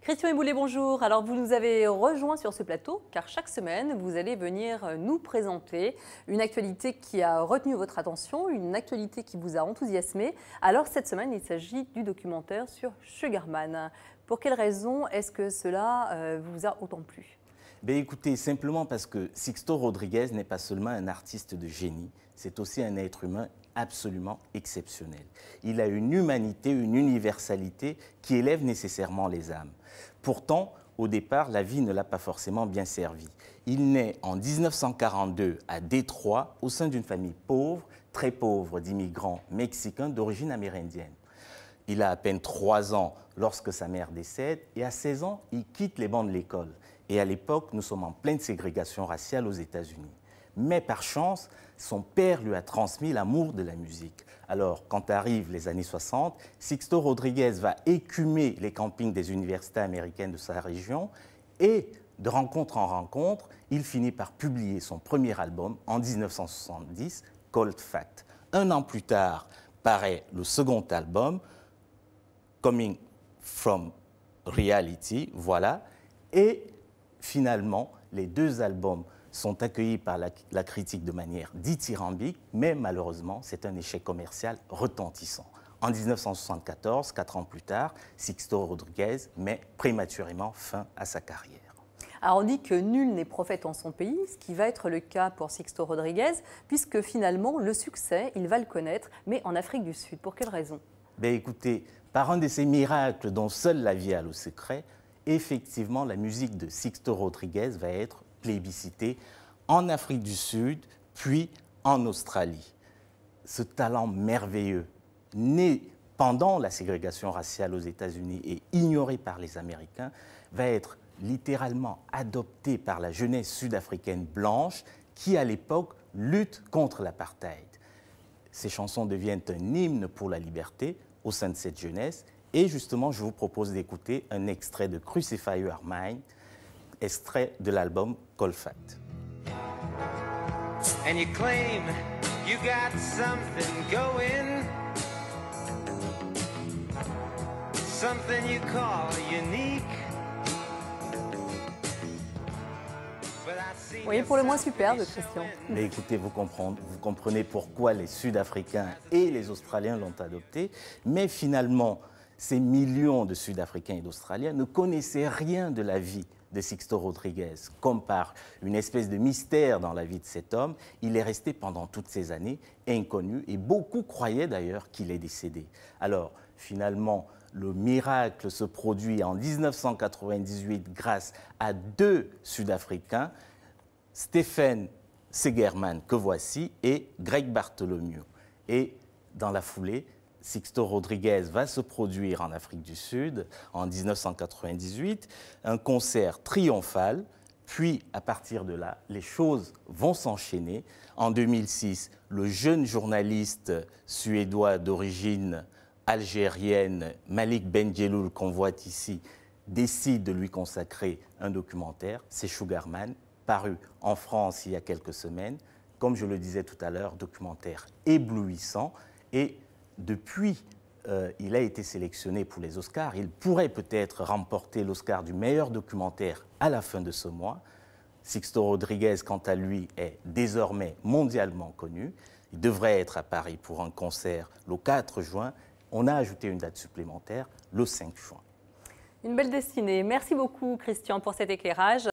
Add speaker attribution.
Speaker 1: Christian Éboulet, bonjour. Alors vous nous avez rejoint sur ce plateau car chaque semaine vous allez venir nous présenter une actualité qui a retenu votre attention, une actualité qui vous a enthousiasmé. Alors cette semaine il s'agit du documentaire sur Sugarman. Pour quelle raison est-ce que cela vous a autant plu?
Speaker 2: Écoutez, simplement parce que Sixto Rodriguez n'est pas seulement un artiste de génie, c'est aussi un être humain absolument exceptionnel. Il a une humanité, une universalité qui élève nécessairement les âmes. Pourtant, au départ, la vie ne l'a pas forcément bien servi. Il naît en 1942 à Détroit au sein d'une famille pauvre, très pauvre, d'immigrants mexicains d'origine amérindienne. Il a à peine 3 ans lorsque sa mère décède et à 16 ans, il quitte les bancs de l'école. Et à l'époque, nous sommes en pleine ségrégation raciale aux États-Unis. Mais par chance, son père lui a transmis l'amour de la musique. Alors, quand arrivent les années 60, Sixto Rodriguez va écumer les campings des universités américaines de sa région et, de rencontre en rencontre, il finit par publier son premier album en 1970, Cold Fact. 1 an plus tard, paraît le second album, Coming from Reality, voilà, et finalement, les 2 albums sont accueillis par la critique de manière dithyrambique, mais malheureusement, c'est un échec commercial retentissant. En 1974, 4 ans plus tard, Sixto Rodriguez met prématurément fin à sa carrière.
Speaker 1: Alors on dit que nul n'est prophète en son pays, ce qui va être le cas pour Sixto Rodriguez, puisque finalement, le succès, il va le connaître, mais en Afrique du Sud. Pour quelle raison?
Speaker 2: Écoutez, par un de ces miracles dont seule la vie a le secret, effectivement, la musique de Sixto Rodriguez va être plébiscitée en Afrique du Sud, puis en Australie. Ce talent merveilleux, né pendant la ségrégation raciale aux États-Unis et ignoré par les Américains, va être littéralement adopté par la jeunesse sud-africaine blanche qui, à l'époque, lutte contre l'apartheid. Ces chansons deviennent un hymne pour la liberté au sein de cette jeunesse. Et justement, je vous propose d'écouter un extrait de Crucify Your Mind, extrait de l'album Cold Fact.
Speaker 3: And you claim you got something going, something you call unique.
Speaker 1: Oui, pour le moins superbe, Christian.
Speaker 2: Mais écoutez, vous comprenez pourquoi les Sud-Africains et les Australiens l'ont adopté. Mais finalement, ces millions de Sud-Africains et d'Australiens ne connaissaient rien de la vie de Sixto Rodriguez. Comme par une espèce de mystère dans la vie de cet homme, il est resté pendant toutes ces années inconnu et beaucoup croyaient d'ailleurs qu'il est décédé. Alors, finalement, le miracle se produit en 1998 grâce à 2 Sud-Africains, Stephen Segerman, que voici, et Greg Bartholomew. Et dans la foulée, Sixto Rodriguez va se produire en Afrique du Sud en 1998, un concert triomphal, puis à partir de là, les choses vont s'enchaîner. En 2006, le jeune journaliste suédois d'origine algérienne Malik Benjelloul, qu'on voit ici, décide de lui consacrer un documentaire, c'est Sugarman, paru en France il y a quelques semaines. Comme je le disais tout à l'heure, documentaire éblouissant. Et depuis, il a été sélectionné pour les Oscars. Il pourrait peut-être remporter l'Oscar du meilleur documentaire à la fin de ce mois. Sixto Rodriguez, quant à lui, est désormais mondialement connu. Il devrait être à Paris pour un concert le 4 juin. On a ajouté une date supplémentaire, le 5 juin.
Speaker 1: Une belle destinée. Merci beaucoup, Christian, pour cet éclairage.